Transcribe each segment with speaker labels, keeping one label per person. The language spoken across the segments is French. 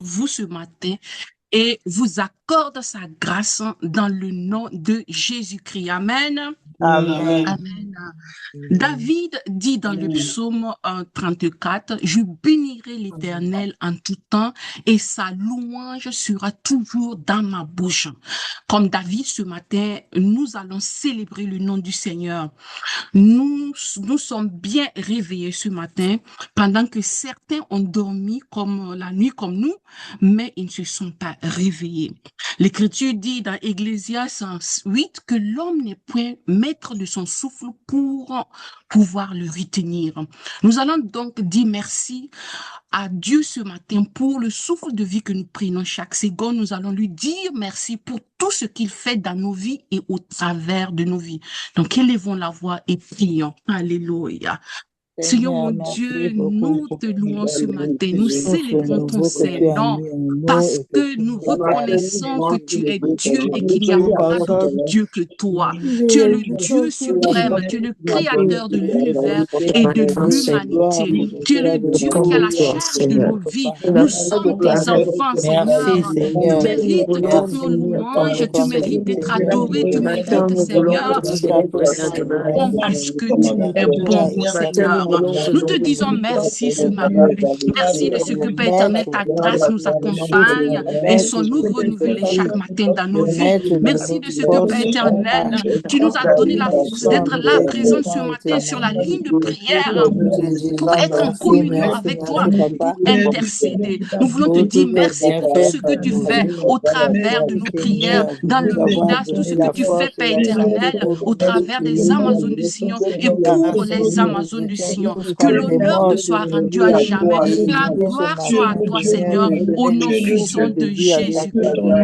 Speaker 1: vous ce matin et vous accorde sa grâce dans le nom de Jésus-Christ. Amen.
Speaker 2: Amen.
Speaker 1: Amen. David dit dans le psaume 34, « Je bénirai l'Éternel en tout temps et sa louange sera toujours dans ma bouche. » Comme David ce matin, nous allons célébrer le nom du Seigneur. Nous sommes bien réveillés ce matin pendant que certains ont dormi comme la nuit comme nous, mais ils ne se sont pas réveillés. L'Écriture dit dans Ecclésiaste 8 que l'homme n'est point maître de son souffle pour pouvoir le retenir. Nous allons donc dire merci à Dieu ce matin pour le souffle de vie que nous prenons chaque seconde. Nous allons lui dire merci pour tout ce qu'il fait dans nos vies et au travers de nos vies. Donc, élevons la voix et prions. Alléluia. Seigneur mon Dieu, nous te louons ce matin, nous célébrons ton Saint-Nom parce que nous reconnaissons que tu es Dieu et qu'il n'y a pas d'autre Dieu que toi. Tu es le Dieu suprême, tu es le créateur de l'univers et de l'humanité. Tu es le Dieu qui a la charge de nos vies. Nous sommes tes enfants, Seigneur. Tu mérites toutes nos louanges, tu mérites d'être adoré, tu mérites, Seigneur, parce que tu es bon, mon Seigneur. Nous te disons merci ce matin. Merci de ce que, Père éternel, ta grâce nous accompagne et son nous renouvelée chaque matin dans nos vies. Merci de ce que, Père éternel, tu nous as donné la force d'être là, présent ce matin sur la ligne de prière pour être en communion avec toi, pour intercéder. Nous voulons te dire merci pour tout ce que tu fais au travers de nos prières dans le ménage, tout ce que tu fais, Père éternel, au travers des Amazones du Seigneur et pour les Amazones du Seigneur. Que l'honneur te soit rendu à jamais, que la gloire soit à toi, Seigneur, au nom puissant de Jésus-Christ.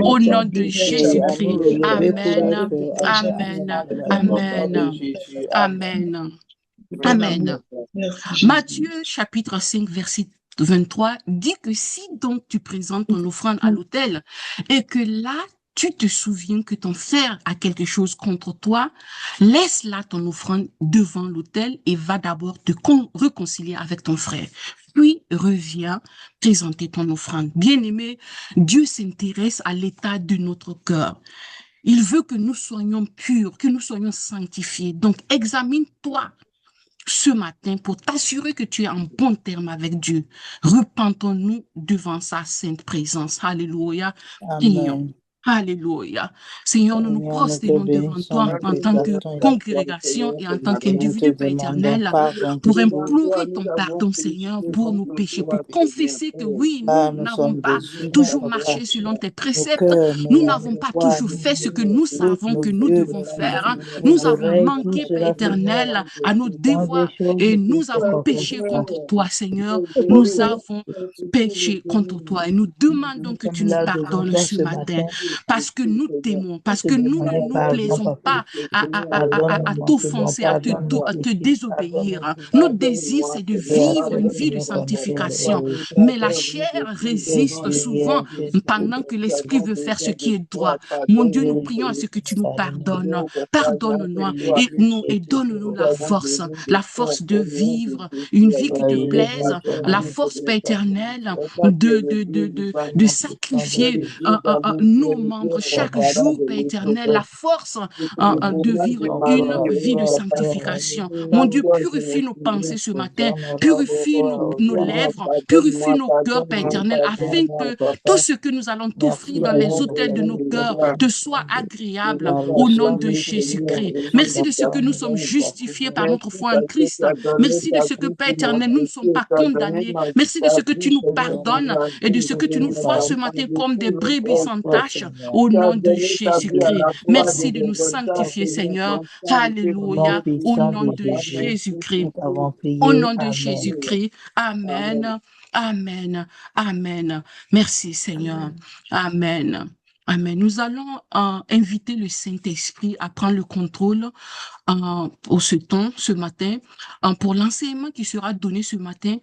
Speaker 1: Au nom de Jésus-Christ. Amen. Amen. Amen. Amen. Amen. Matthieu chapitre 5, verset 23 dit que si donc tu présentes ton offrande à l'autel et que là tu te souviens que ton frère a quelque chose contre toi, laisse là ton offrande devant l'autel et va d'abord te réconcilier avec ton frère. Puis reviens présenter ton offrande. Bien-aimé, Dieu s'intéresse à l'état de notre cœur. Il veut que nous soyons purs, que nous soyons sanctifiés. Donc, examine-toi ce matin pour t'assurer que tu es en bon terme avec Dieu. Repentons-nous devant sa sainte présence. Alléluia. Prions. Alléluia. Seigneur, nous nous prosternons devant toi en tant que congrégation et en tant qu'individu, Père éternel, pour implorer ton pardon, Seigneur, pour nos péchés, pour confesser que oui, nous n'avons pas toujours marché selon tes préceptes, nous n'avons pas toujours fait ce que nous savons que nous devons faire. Nous avons manqué, Père éternel, à nos devoirs et nous avons péché contre toi, Seigneur. Nous avons péché contre toi et nous demandons que tu nous pardonnes ce matin. Parce que nous t'aimons, parce que nous ne nous plaisons pas à t'offenser, à te désobéir. Notre désir, c'est de vivre une vie de sanctification. Mais la chair résiste souvent pendant que l'esprit veut faire ce qui est droit. Mon Dieu, nous prions à ce que tu nous pardonnes. Pardonne-nous et donne-nous la force de vivre une vie qui te plaise, la force, Père éternel, de sacrifier nos membres chaque jour, Père éternel, la force de vivre une vie de sanctification. Mon Dieu, purifie nos pensées ce matin, purifie nos lèvres, purifie nos cœurs, Père éternel, afin que tout ce que nous allons t'offrir dans les autels de nos cœurs te soit agréable au nom de Jésus-Christ. Merci de ce que nous sommes justifiés par notre foi en Christ. Merci de ce que, Père éternel, nous ne sommes pas condamnés. Merci de ce que tu nous pardonnes et de ce que tu nous vois ce matin comme des brebis sans tache au nom de Jésus-Christ. Merci de nous sanctifier, Seigneur. Alléluia. Au nom de Jésus-Christ. Au nom de Jésus-Christ. Amen. Amen. Amen. Merci, Seigneur. Amen. Amen. Nous allons inviter le Saint-Esprit à prendre le contrôle pour ce temps, ce matin, pour l'enseignement qui sera donné ce matin.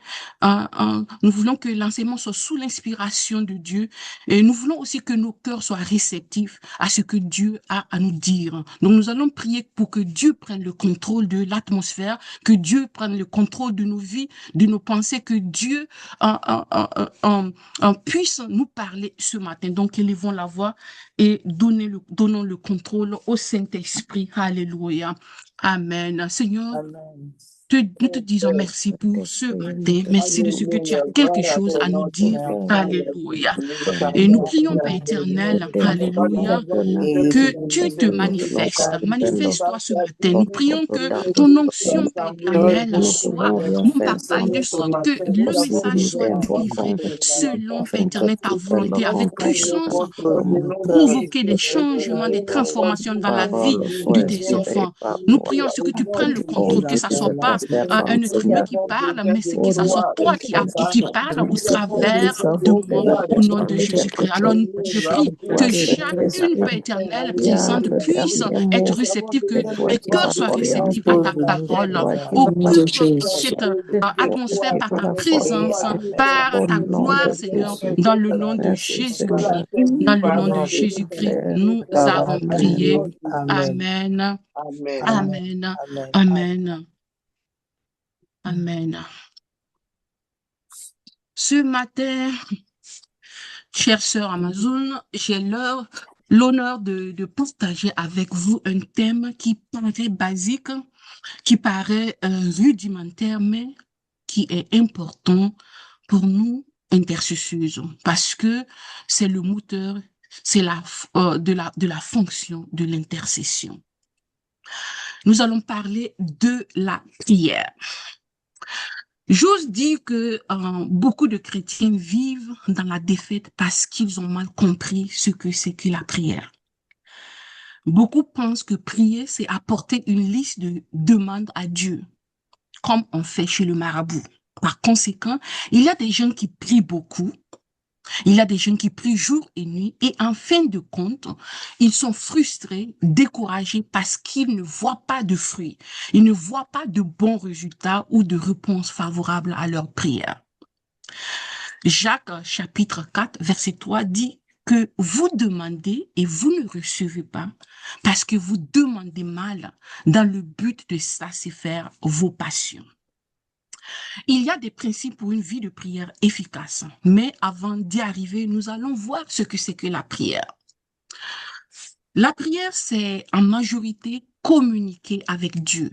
Speaker 1: Nous voulons que l'enseignement soit sous l'inspiration de Dieu et nous voulons aussi que nos cœurs soient réceptifs à ce que Dieu a à nous dire. Donc nous allons prier pour que Dieu prenne le contrôle de l'atmosphère, que Dieu prenne le contrôle de nos vies, de nos pensées, que Dieu puisse nous parler ce matin. Donc élevons la voix et donnons le contrôle au Saint-Esprit. Alléluia. Amen. Seigneur,
Speaker 2: Amen.
Speaker 1: nous te disons merci pour ce matin. Merci de ce que tu as quelque chose à nous dire. Alléluia. Et nous prions, Père éternel, alléluia, que tu te manifestes. Manifeste-toi ce matin. Nous prions que ton onction, Père éternel, soit mon partage, de sorte que le message soit délivré selon, Père éternel, ta volonté, avec puissance, pour provoquer des changements, des transformations dans la vie de tes enfants. Nous prions à ce que tu prennes le contrôle, que ça ne soit pas un être humain qui parle, mais que ça soit toi qui parle au travers de moi, au nom de Jésus-Christ. Alors, je prie que chacune, Père éternel, présente puisse être réceptive, que les cœurs soient réceptifs à ta parole. Occupe cette atmosphère par ta présence, par ta gloire, Seigneur, dans le nom de Jésus-Christ. Dans le nom de Jésus-Christ, nous avons prié. Amen. Amen. Amen. Amen. Ce matin, chère sœur Amazon, j'ai l'honneur de partager avec vous un thème qui paraît basique, qui paraît rudimentaire, mais qui est important pour nous, intercesseuses, parce que c'est le moteur, c'est de la fonction de l'intercession. Nous allons parler de la prière. J'ose dire que beaucoup de chrétiens vivent dans la défaite parce qu'ils ont mal compris ce que c'est que la prière. Beaucoup pensent que prier, c'est apporter une liste de demandes à Dieu, comme on fait chez le marabout. Par conséquent, il y a des gens qui prient beaucoup, il y a des gens qui prient jour et nuit, et en fin de compte, ils sont frustrés, découragés parce qu'ils ne voient pas de fruits. Ils ne voient pas de bons résultats ou de réponses favorables à leur prière. Jacques, chapitre 4, verset 3 dit que vous demandez et vous ne recevez pas parce que vous demandez mal dans le but de satisfaire vos passions. Il y a des principes pour une vie de prière efficace, mais avant d'y arriver, nous allons voir ce que c'est que la prière. La prière, c'est en majorité communiquer avec Dieu,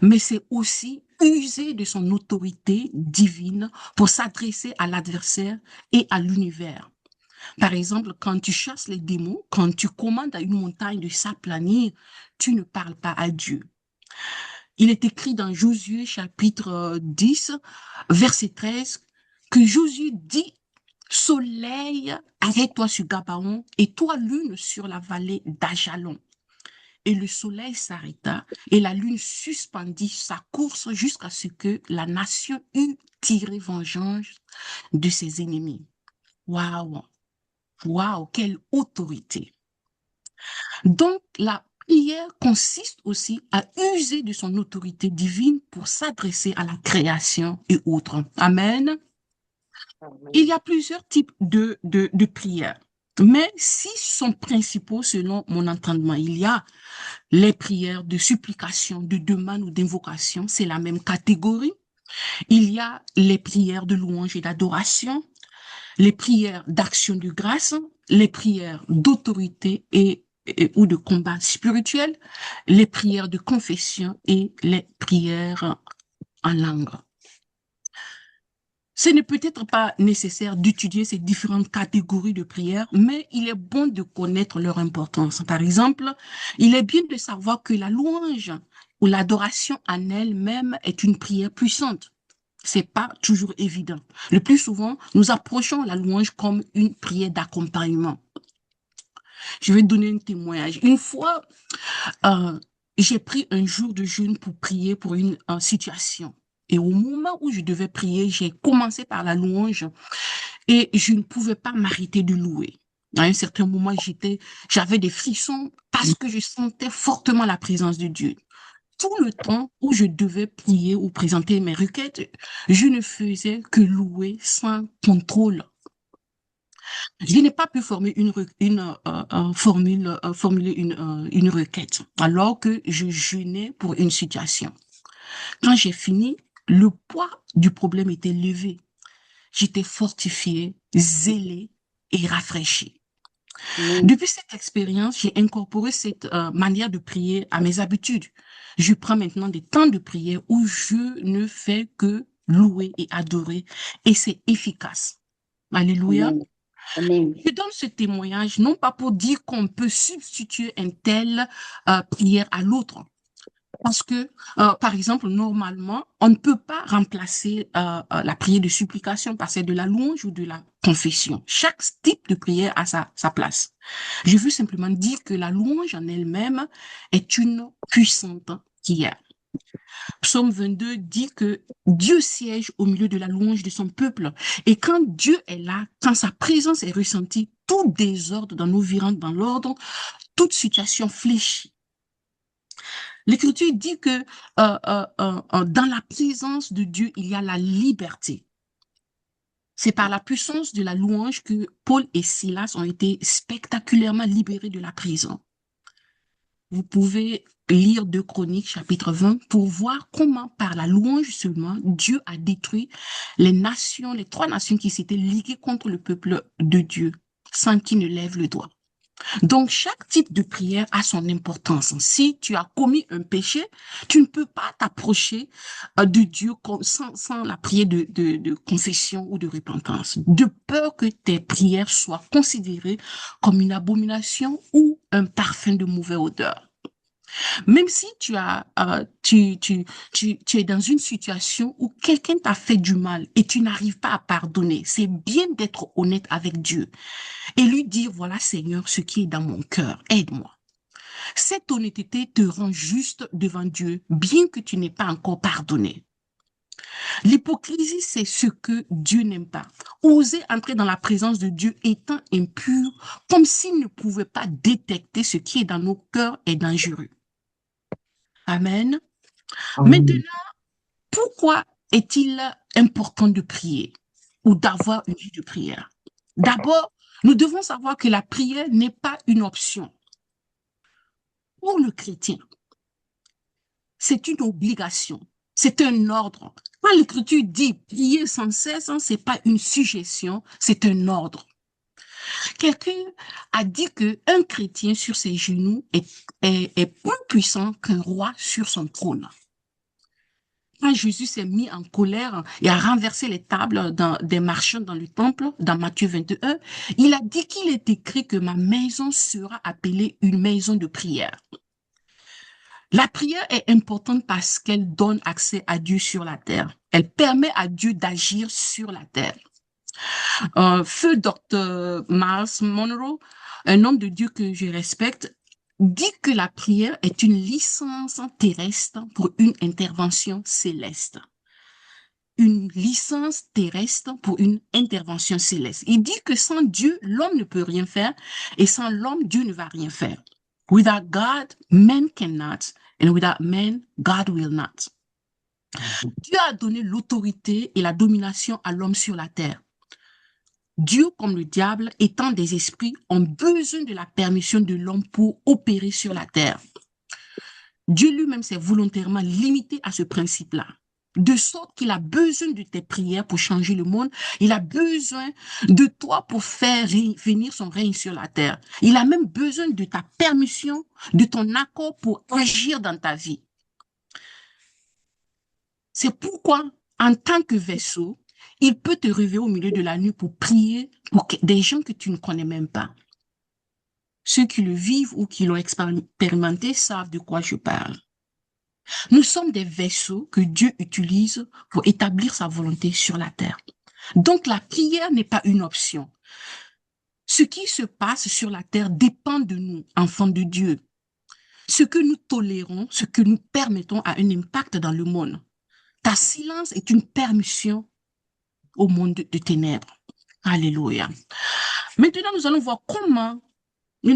Speaker 1: mais c'est aussi user de son autorité divine pour s'adresser à l'adversaire et à l'univers. Par exemple, quand tu chasses les démons, quand tu commandes à une montagne de s'aplanir, tu ne parles pas à Dieu. Il est écrit dans Josué chapitre 10, verset 13, que Josué dit, soleil, arrête-toi sur Gabaon et toi lune sur la vallée d'Ajalon. Et le soleil s'arrêta et la lune suspendit sa course jusqu'à ce que la nation eût tiré vengeance de ses ennemis. Waouh! Waouh! Quelle autorité! Donc, la prière consiste aussi à user de son autorité divine pour s'adresser à la création et autres. Amen. Il y a plusieurs types de prières, mais six sont principaux selon mon entendement. Il y a les prières de supplication, de demande ou d'invocation, c'est la même catégorie. Il y a les prières de louange et d'adoration, les prières d'action de grâce, les prières d'autorité ou de combat spirituel, les prières de confession et les prières en langue. Ce n'est peut-être pas nécessaire d'étudier ces différentes catégories de prières, mais il est bon de connaître leur importance. Par exemple, il est bien de savoir que la louange ou l'adoration en elle-même est une prière puissante. C'est pas toujours évident. Le plus souvent, nous approchons la louange comme une prière d'accompagnement. Je vais donner un témoignage. Une fois, j'ai pris un jour de jeûne pour prier pour une situation. Et au moment où je devais prier, j'ai commencé par la louange et je ne pouvais pas m'arrêter de louer. À un certain moment, j'avais des frissons parce que je sentais fortement la présence de Dieu. Tout le temps où je devais prier ou présenter mes requêtes, je ne faisais que louer sans contrôle. Je n'ai pas pu former formuler une requête alors que je jeûnais pour une situation. Quand j'ai fini, le poids du problème était levé. J'étais fortifiée, zélée et rafraîchie.
Speaker 2: Amen.
Speaker 1: Depuis cette expérience, j'ai incorporé cette manière de prier à mes habitudes. Je prends maintenant des temps de prière où je ne fais que louer et adorer et c'est efficace. Alléluia.
Speaker 2: Amen. Amen.
Speaker 1: Je donne ce témoignage non pas pour dire qu'on peut substituer une telle prière à l'autre. Parce que, par exemple, normalement, on ne peut pas remplacer la prière de supplication par celle de la louange ou de la confession. Chaque type de prière a sa place. Je veux simplement dire que la louange en elle-même est une puissante prière. Psaume 22 dit que Dieu siège au milieu de la louange de son peuple. Et quand Dieu est là, quand sa présence est ressentie, tout désordre dans nos vies rentre dans l'ordre, toute situation fléchit. L'Écriture dit que dans la présence de Dieu, il y a la liberté. C'est par la puissance de la louange que Paul et Silas ont été spectaculairement libérés de la prison. Vous pouvez lire 2 Chroniques, chapitre 20, pour voir comment, par la louange seulement, Dieu a détruit les nations, les 3 nations qui s'étaient liguées contre le peuple de Dieu, sans qu'ils ne lèvent le doigt. Donc, chaque type de prière a son importance. Si tu as commis un péché, tu ne peux pas t'approcher de Dieu sans la prière de confession ou de repentance, de peur que tes prières soient considérées comme une abomination ou un parfum de mauvaise odeur. Même si tu es dans une situation où quelqu'un t'a fait du mal et tu n'arrives pas à pardonner, c'est bien d'être honnête avec Dieu et lui dire, voilà Seigneur, ce qui est dans mon cœur, aide-moi. Cette honnêteté te rend juste devant Dieu, bien que tu n'aies pas encore pardonné. L'hypocrisie, c'est ce que Dieu n'aime pas. Oser entrer dans la présence de Dieu étant impur, comme s'il ne pouvait pas détecter ce qui est dans nos cœurs est dangereux. Amen.
Speaker 2: Amen.
Speaker 1: Maintenant, pourquoi est-il important de prier ou d'avoir une vie de prière? D'abord, nous devons savoir que la prière n'est pas une option. Pour le chrétien, c'est une obligation, c'est un ordre. Quand l'Écriture dit prier sans cesse, hein, c'est pas une suggestion, c'est un ordre. Quelqu'un a dit que un chrétien sur ses genoux est plus puissant qu'un roi sur son trône. Quand Jésus s'est mis en colère et a renversé les tables des marchands dans le temple, dans Matthieu 21, il a dit qu'il est écrit que ma maison sera appelée une maison de prière. La prière est importante parce qu'elle donne accès à Dieu sur la terre. Elle permet à Dieu d'agir sur la terre. Feu Dr. Miles Monroe, un homme de Dieu que je respecte, dit que la prière est une licence terrestre pour une intervention céleste. Une licence terrestre pour une intervention céleste. Il dit que sans Dieu, l'homme ne peut rien faire et sans l'homme, Dieu ne va rien faire. Without God, man cannot, and without man, God will not. Dieu a donné l'autorité et la domination à l'homme sur la terre. Dieu, comme le diable, étant des esprits, ont besoin de la permission de l'homme pour opérer sur la terre. Dieu lui-même s'est volontairement limité à ce principe-là, de sorte qu'il a besoin de tes prières pour changer le monde. Il a besoin de toi pour faire venir son règne sur la terre. Il a même besoin de ta permission, de ton accord pour agir dans ta vie. C'est pourquoi, en tant que vaisseau, il peut te réveiller au milieu de la nuit pour prier pour des gens que tu ne connais même pas. Ceux qui le vivent ou qui l'ont expérimenté savent de quoi je parle. Nous sommes des vaisseaux que Dieu utilise pour établir sa volonté sur la terre. Donc la prière n'est pas une option. Ce qui se passe sur la terre dépend de nous, enfants de Dieu. Ce que nous tolérons, ce que nous permettons a un impact dans le monde. Ta silence est une permission au monde de ténèbres. Alléluia. Maintenant, nous allons voir comment nous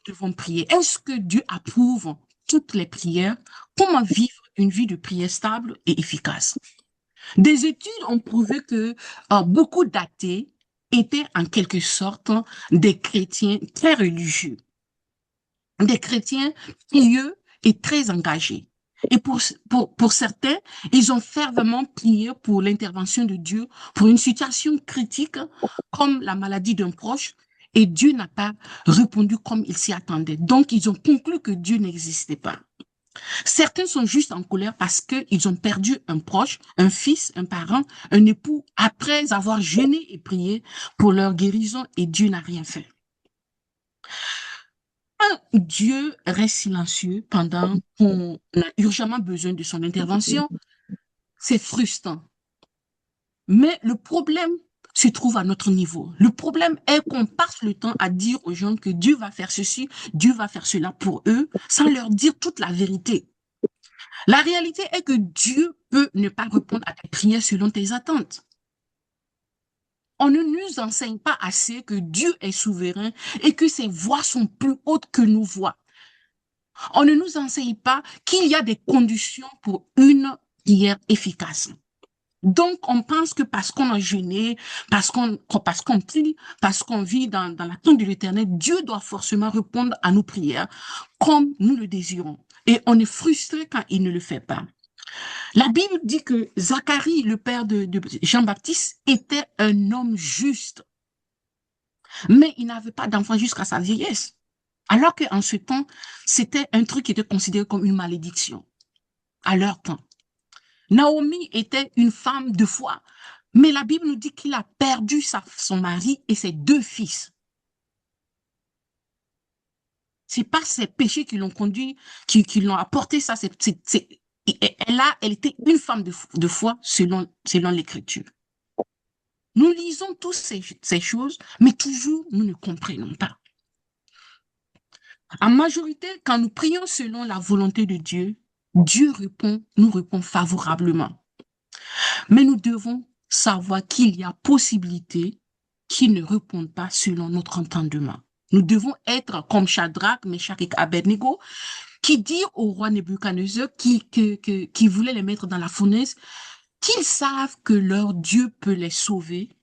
Speaker 1: devons prier. Est-ce que Dieu approuve toutes les prières? Comment vivre une vie de prière stable et efficace? Des études ont prouvé que beaucoup d'athées étaient en quelque sorte des chrétiens très religieux, des chrétiens pieux et très engagés. Et pour certains, ils ont fervemment prié pour l'intervention de Dieu pour une situation critique comme la maladie d'un proche, et Dieu n'a pas répondu comme ils s'y attendaient. Donc, ils ont conclu que Dieu n'existait pas. Certains sont juste en colère parce qu'ils ont perdu un proche, un fils, un parent, un époux, après avoir jeûné et prié pour leur guérison, et Dieu n'a rien fait. Dieu reste silencieux pendant qu'on a urgemment besoin de son intervention, c'est frustrant. Mais le problème se trouve à notre niveau. Le problème est qu'on passe le temps à dire aux gens que Dieu va faire ceci, Dieu va faire cela pour eux, sans leur dire toute la vérité. La réalité est que Dieu peut ne pas répondre à tes prières selon tes attentes. On ne nous enseigne pas assez que Dieu est souverain et que ses voies sont plus hautes que nos voies. On ne nous enseigne pas qu'il y a des conditions pour une prière efficace. Donc, on pense que parce qu'on a jeûné, parce qu'on prie, parce qu'on vit dans l'attente de l'Éternel, Dieu doit forcément répondre à nos prières comme nous le désirons. Et on est frustré quand il ne le fait pas. La Bible dit que Zacharie, le père de Jean-Baptiste, était un homme juste, mais il n'avait pas d'enfant jusqu'à sa vieillesse. Alors qu'en ce temps, c'était un truc qui était considéré comme une malédiction, à leur temps. Naomi était une femme de foi, mais la Bible nous dit qu'il a perdu son mari et ses 2 fils. C'est pas ses péchés qui l'ont conduit, qui l'ont apporté ça. Elle était une femme de foi selon l'Écriture. Nous lisons tous ces choses, mais toujours nous ne comprenons pas. En majorité, quand nous prions selon la volonté de Dieu, Dieu nous répond favorablement. Mais nous devons savoir qu'il y a possibilité qu'il ne réponde pas selon notre entendement. Nous devons être comme Shadrach, Meshach et Abednego, qui dirent au roi Nebuchadnezzar qui voulait les mettre dans la fournaise, qu'ils savent que leur Dieu peut les sauver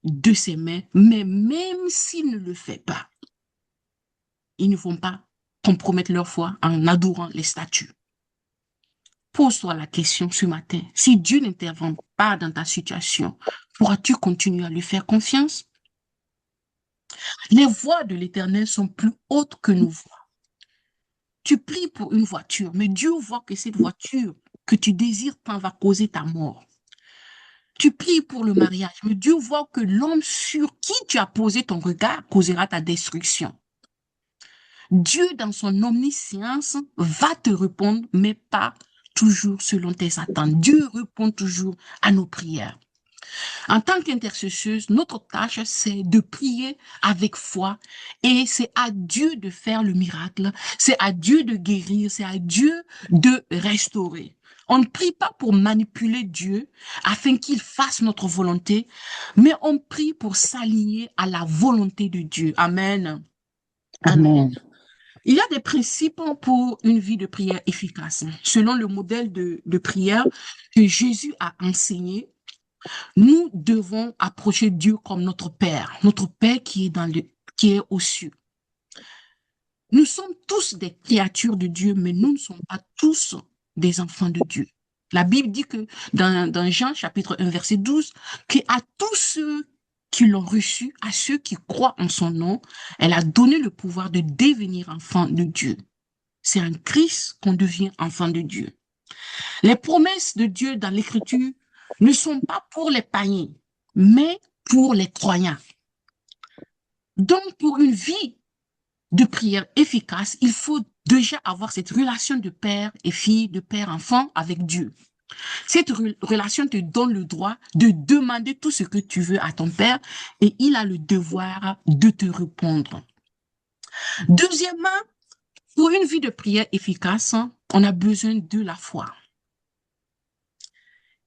Speaker 1: de ses mains, mais même s'il ne le fait pas, ils ne vont pas compromettre leur foi en adorant les statues. Pose-toi la question ce matin. Si Dieu n'intervient pas dans ta situation, pourras-tu continuer à lui faire confiance? Les voies de l'Éternel sont plus hautes que nos voies. Tu pries pour une voiture, mais Dieu voit que cette voiture que tu désires tant va causer ta mort. Tu pries pour le mariage, mais Dieu voit que l'homme sur qui tu as posé ton regard causera ta destruction. Dieu, dans son omniscience, va te répondre, mais pas toujours selon tes attentes. Dieu répond toujours à nos prières. En tant qu'intercesseuse, notre tâche, c'est de prier avec foi et c'est à Dieu de faire le miracle, c'est à Dieu de guérir, c'est à Dieu de restaurer. On ne prie pas pour manipuler Dieu afin qu'il fasse notre volonté, mais on prie pour s'aligner à la volonté de Dieu. Amen.
Speaker 2: Amen.
Speaker 1: Il y a des principes pour une vie de prière efficace. Selon le modèle de prière que Jésus a enseigné, nous devons approcher Dieu comme notre Père qui est aux cieux. Nous sommes tous des créatures de Dieu, mais nous ne sommes pas tous des enfants de Dieu. La Bible dit que dans Jean chapitre 1 verset 12, qu'à tous ceux qui l'ont reçu, à ceux qui croient en son nom, elle a donné le pouvoir de devenir enfant de Dieu. C'est en Christ qu'on devient enfant de Dieu. Les promesses de Dieu dans l'Écriture ne sont pas pour les païens, mais pour les croyants. Donc, pour une vie de prière efficace, il faut déjà avoir cette relation de père et fille, de père-enfant avec Dieu. Cette relation te donne le droit de demander tout ce que tu veux à ton père et il a le devoir de te répondre. Deuxièmement, pour une vie de prière efficace, on a besoin de la foi.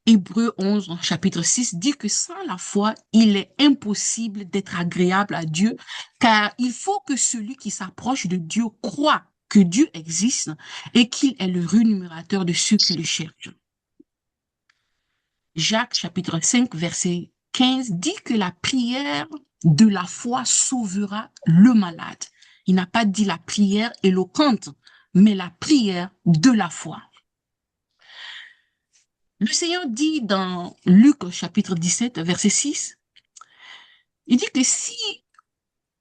Speaker 1: Hébreux 11, chapitre 6, dit que sans la foi, il est impossible d'être agréable à Dieu, car il faut que celui qui s'approche de Dieu croit que Dieu existe et qu'il est le rémunérateur de ceux qui le cherchent. Jacques, chapitre 5, verset 15, dit que la prière de la foi sauvera le malade. Il n'a pas dit la prière éloquente, mais la prière de la foi. Le Seigneur dit dans Luc chapitre 17, verset 6, il dit que si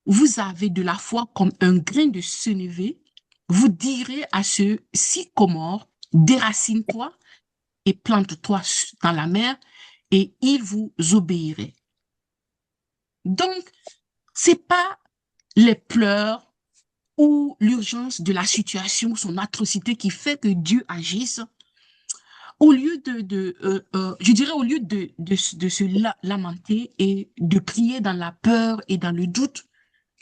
Speaker 1: vous avez de la foi comme un grain de sénévé, vous direz à ce sycomore, déracine-toi et plante-toi dans la mer, et il vous obéirait. Donc, c'est pas les pleurs ou l'urgence de la situation, son atrocité qui fait que Dieu agisse. Au lieu je dirais, au lieu de se lamenter et de prier dans la peur et dans le doute,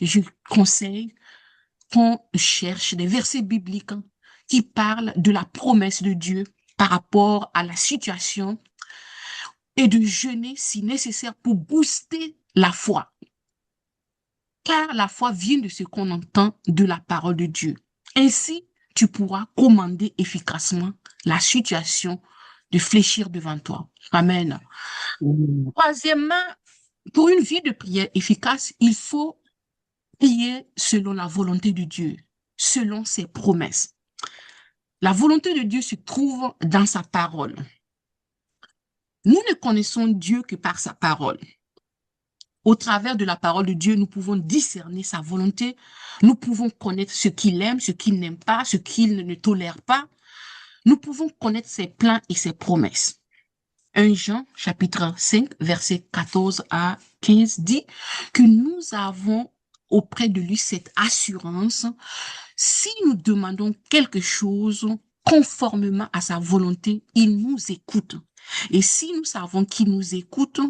Speaker 1: je conseille qu'on cherche des versets bibliques qui parlent de la promesse de Dieu par rapport à la situation et de jeûner si nécessaire pour booster la foi. Car la foi vient de ce qu'on entend de la parole de Dieu. Ainsi, tu pourras commander efficacement la situation de fléchir devant toi. Amen. Troisièmement, pour une vie de prière efficace, il faut prier selon la volonté de Dieu, selon ses promesses. La volonté de Dieu se trouve dans sa parole. Nous ne connaissons Dieu que par sa parole. Au travers de la parole de Dieu, nous pouvons discerner sa volonté. Nous pouvons connaître ce qu'il aime, ce qu'il n'aime pas, ce qu'il ne tolère pas. Nous pouvons connaître ses plans et ses promesses. 1 Jean, chapitre 5, verset 14 à 15 dit que nous avons auprès de lui cette assurance. Si nous demandons quelque chose conformément à sa volonté, il nous écoute. Et si nous savons qu'il nous écoute,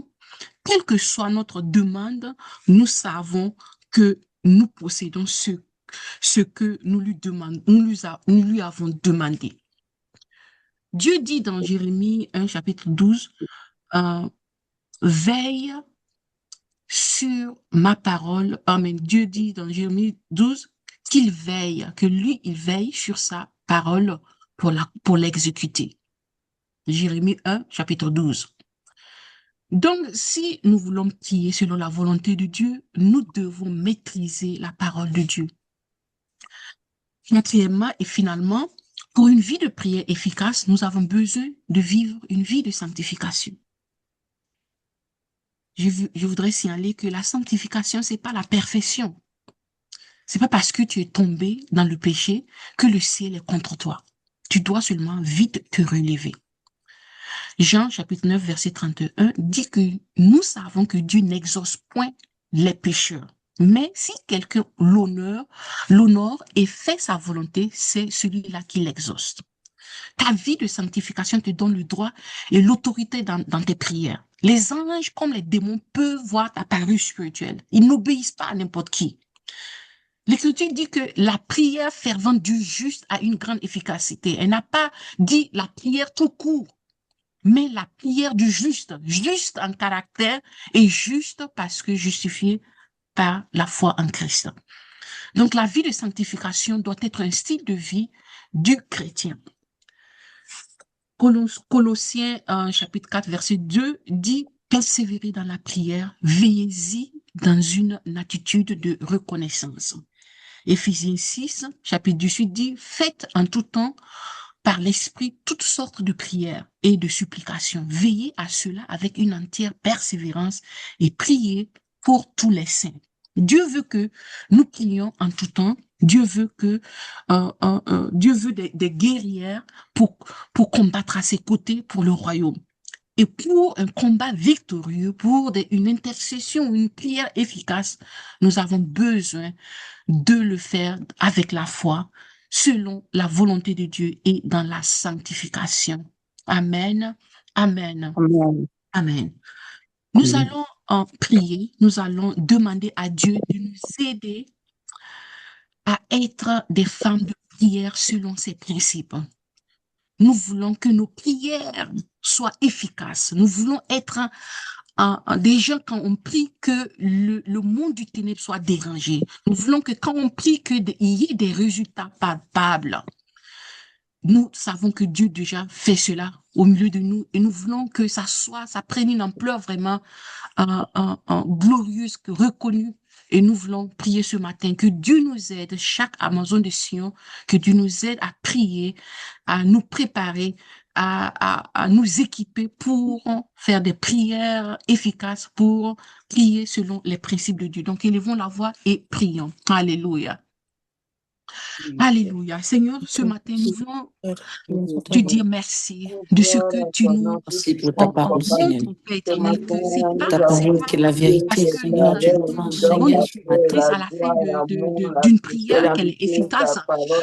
Speaker 1: quelle que soit notre demande, nous savons que nous possédons ce que nous lui demandons, nous lui avons demandé. Dieu dit dans Jérémie 1, chapitre 12, veille sur ma parole. Amen. Dieu dit dans Jérémie 12 qu'il veille, que lui, il veille sur sa parole pour l'exécuter. Jérémie 1, chapitre 12. Donc, si nous voulons prier selon la volonté de Dieu, nous devons maîtriser la parole de Dieu. Quatrièmement et finalement, pour une vie de prière efficace, nous avons besoin de vivre une vie de sanctification. Je voudrais signaler que la sanctification, c'est pas la perfection. C'est pas parce que tu es tombé dans le péché que le ciel est contre toi. Tu dois seulement vite te relever. Jean, chapitre 9, verset 31, dit que nous savons que Dieu n'exauce point les pécheurs. Mais si quelqu'un l'honore et fait sa volonté, c'est celui-là qui l'exauce. Ta vie de sanctification te donne le droit et l'autorité dans tes prières. Les anges, comme les démons, peuvent voir ta parure spirituelle. Ils n'obéissent pas à n'importe qui. L'Écriture dit que la prière fervente du juste a une grande efficacité. Elle n'a pas dit la prière tout court, mais la prière du juste, juste en caractère et juste parce que justifié par la foi en Christ. Donc la vie de sanctification doit être un style de vie du chrétien. Colossiens chapitre 4 verset 2 dit « Persévérez dans la prière, veillez-y dans une attitude de reconnaissance ». Éphésiens 6 chapitre 18 dit « Faites en tout temps par l'Esprit toutes sortes de prières et de supplications. Veillez à cela avec une entière persévérance et priez pour tous les saints. » Dieu veut que nous prions en tout temps. Dieu veut que Dieu veut des guerrières pour combattre à ses côtés pour le royaume. Et pour un combat victorieux, pour une intercession, une prière efficace, nous avons besoin de le faire avec la foi, selon la volonté de Dieu et dans la sanctification. Amen. Amen.
Speaker 2: Amen.
Speaker 1: Amen. Nous allons en prier, nous allons demander à Dieu de nous aider à être des femmes de prière selon ses principes. Nous voulons que nos prières soient efficaces. Nous voulons être des gens, quand on prie, que le monde du ténèbre soit dérangé. Nous voulons que quand on prie, qu'il y ait des résultats palpables. Nous savons que Dieu déjà fait cela au milieu de nous et nous voulons que ça prenne une ampleur vraiment glorieuse, reconnue. Et nous voulons prier ce matin que Dieu nous aide, chaque Amazon de Sion, que Dieu nous aide à prier, à nous préparer, à nous équiper pour faire des prières efficaces, pour prier selon les principes de Dieu. Donc, élevons la voix et prions. Alléluia. Alléluia. Seigneur, ce matin, nous voulons te dire merci de ce que tu nous
Speaker 3: Merci pour ta parole, Seigneur.
Speaker 1: montres, Père éternel, que c'est pas,
Speaker 3: Ta parole qui est la
Speaker 1: parce
Speaker 3: vérité,
Speaker 1: que
Speaker 3: Seigneur. Je
Speaker 1: nous
Speaker 3: demande,
Speaker 1: demandons
Speaker 3: Seigneur,
Speaker 1: des choses à la fin d'une prière qu'elle est efficace,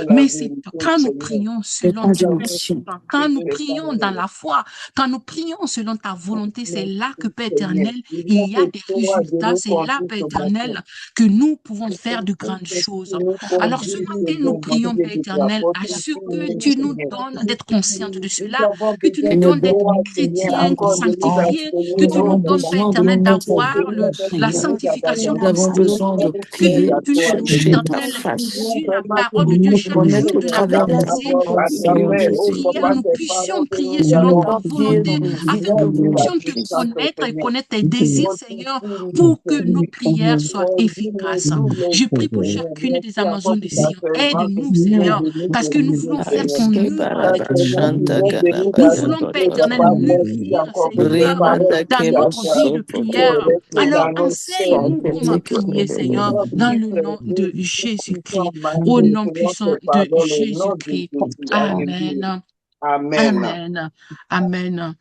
Speaker 1: mais c'est quand nous prions
Speaker 3: le
Speaker 1: selon
Speaker 3: temps
Speaker 1: tes
Speaker 3: d'une
Speaker 1: principes,
Speaker 3: mission.
Speaker 1: quand nous prions dans la foi, quand nous prions selon ta volonté, c'est là que, Père éternel, il y a des résultats, c'est là, Père éternel, que nous pouvons faire de grandes choses. Alors ce matin, nous prions, Père éternel, à ce que tu nous donnes d'être conscientes de cela, que tu nous
Speaker 3: Seigneur,
Speaker 1: donnes d'être
Speaker 3: donne-nous
Speaker 1: chrétiens
Speaker 3: encore du temps.
Speaker 1: sanctifiés, que
Speaker 3: Nous
Speaker 1: tu nous
Speaker 3: avons
Speaker 1: donnes, Père
Speaker 3: besoin de nous
Speaker 1: éternel,
Speaker 3: mettre
Speaker 1: d'avoir
Speaker 3: devant,
Speaker 1: la
Speaker 3: Seigneur.
Speaker 1: sanctification
Speaker 3: Nous
Speaker 1: comme
Speaker 3: avons
Speaker 1: ça se
Speaker 3: besoin de
Speaker 1: doit, que
Speaker 3: prier, de
Speaker 1: tu nous, Père
Speaker 3: chercher ta
Speaker 1: éternel,
Speaker 3: face,
Speaker 1: dis la parole de
Speaker 3: de
Speaker 1: Dieu
Speaker 3: nous
Speaker 1: chaque
Speaker 3: connaître
Speaker 1: jour,
Speaker 3: au
Speaker 1: de la
Speaker 3: travers de ta
Speaker 1: méditer,
Speaker 3: parole,
Speaker 1: que
Speaker 3: Seigneur
Speaker 1: nos
Speaker 3: Jésus.
Speaker 1: prières, nous puissions prier selon
Speaker 3: Donne-nous
Speaker 1: ta
Speaker 3: la
Speaker 1: volonté,
Speaker 3: prière,
Speaker 1: afin
Speaker 3: vivre
Speaker 1: que
Speaker 3: de
Speaker 1: nous
Speaker 3: vous,
Speaker 1: puissions te
Speaker 3: Christ.
Speaker 1: connaître et connaître tes désirs, Seigneur, pour que nos prières soient efficaces. Je prie pour chacune des Amazones de Sion. Aide-nous, Seigneur, parce que nous voulons faire ton
Speaker 3: Aske
Speaker 1: œuvre avec
Speaker 3: baraba
Speaker 1: nos
Speaker 3: shanta
Speaker 1: prières.
Speaker 3: garaba
Speaker 1: Nous voulons,
Speaker 3: yando
Speaker 1: Père éternel,
Speaker 3: toraba.
Speaker 1: mûrir, Seigneur,
Speaker 3: Rimanda
Speaker 1: dans
Speaker 3: keba
Speaker 1: notre vie de
Speaker 3: soto
Speaker 1: prière. Alors,
Speaker 3: toraba.
Speaker 1: enseigne-nous comment prier, Seigneur, dans le nom de Jésus-Christ, au nom puissant de Jésus-Christ. Amen. Amen. Amen.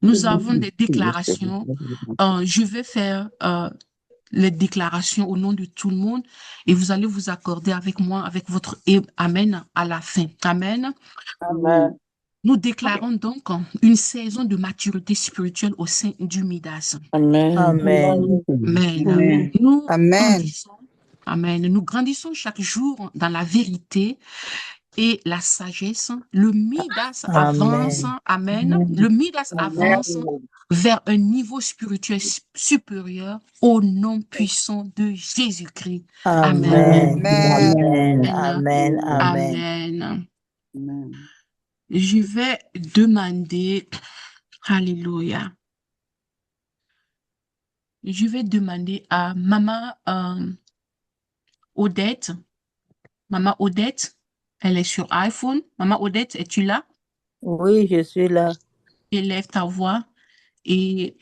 Speaker 1: Nous avons des déclarations. Je vais faire les déclarations au nom de tout le monde et vous allez vous accorder avec moi, avec votre Amen à la fin. Amen.
Speaker 2: Amen.
Speaker 1: Nous déclarons donc une saison de maturité spirituelle au sein du Midas.
Speaker 3: Amen.
Speaker 4: Amen.
Speaker 1: Amen.
Speaker 4: Amen.
Speaker 1: Nous
Speaker 4: Amen.
Speaker 1: grandissons. Amen. Nous grandissons chaque jour dans la vérité et la sagesse. Le Midas avance. Amen. Le Midas avance vers un niveau spirituel supérieur au nom puissant de Jésus-Christ. Amen.
Speaker 4: Amen.
Speaker 1: Amen.
Speaker 4: Amen. Amen.
Speaker 1: Amen.
Speaker 2: Amen.
Speaker 1: Je vais demander, Alléluia, je vais demander à Maman Odette. Maman Odette, elle est sur iPhone. Maman Odette, es-tu là?
Speaker 4: Oui, je suis là.
Speaker 1: Élève ta voix et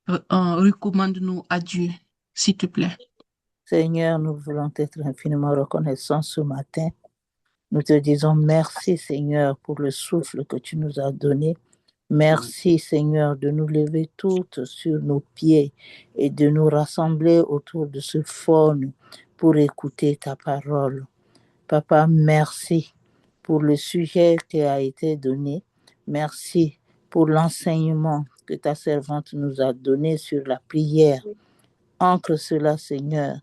Speaker 1: recommande-nous à Dieu, s'il te plaît.
Speaker 4: Seigneur, nous voulons être infiniment reconnaissants ce matin. Nous te disons merci, Seigneur, pour le souffle que tu nous as donné. Merci, Seigneur, de nous lever toutes sur nos pieds et de nous rassembler autour de ce phone pour écouter ta parole. Papa, merci pour le sujet qui a été donné. Merci pour l'enseignement que ta servante nous a donné sur la prière. Ancre cela, Seigneur,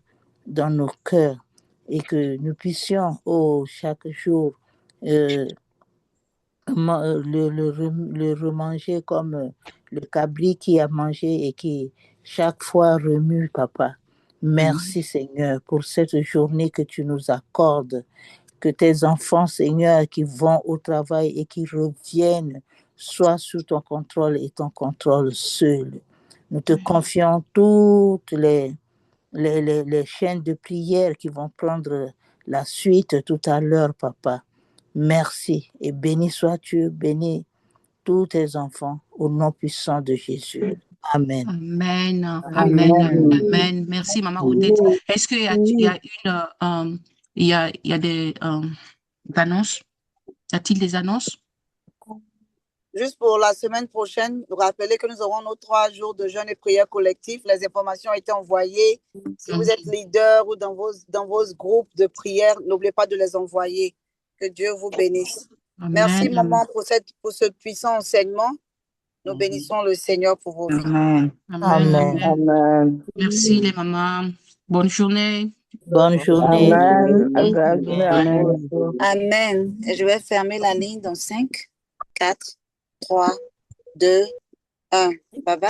Speaker 4: dans nos cœurs et que nous puissions, chaque jour, le remanger comme le cabri qui a mangé et qui chaque fois remue, Papa. Merci, Seigneur, pour cette journée que tu nous accordes. Que tes enfants, Seigneur, qui vont au travail et qui reviennent, soient sous ton contrôle et ton contrôle seul. Nous te confions toutes les chaînes de prière qui vont prendre la suite tout à l'heure, Papa. Merci et béni sois-tu, bénis tous tes enfants au nom puissant de Jésus. Amen.
Speaker 1: Amen. Amen. Amen. Merci, Maman Odette. Est-ce qu'il y a il y a des annonces? Y a-t-il des annonces?
Speaker 5: Juste pour la semaine prochaine, vous rappelez que nous aurons nos 3 jours de jeûne et prière collectif. Les informations ont été envoyées. Si vous êtes leader ou dans vos groupes de prière, n'oubliez pas de les envoyer. Que Dieu vous bénisse.
Speaker 1: Amen.
Speaker 5: Merci, maman, pour ce puissant enseignement. Nous bénissons le Seigneur pour vos vies.
Speaker 1: Amen.
Speaker 4: Amen.
Speaker 2: Amen.
Speaker 1: Merci, les mamans. Bonne journée.
Speaker 4: Bonne journée.
Speaker 2: Amen. Agréable journée à vous.
Speaker 5: Amen. Et je vais fermer la ligne dans 5, 4, 3, 2, 1. Bye bye.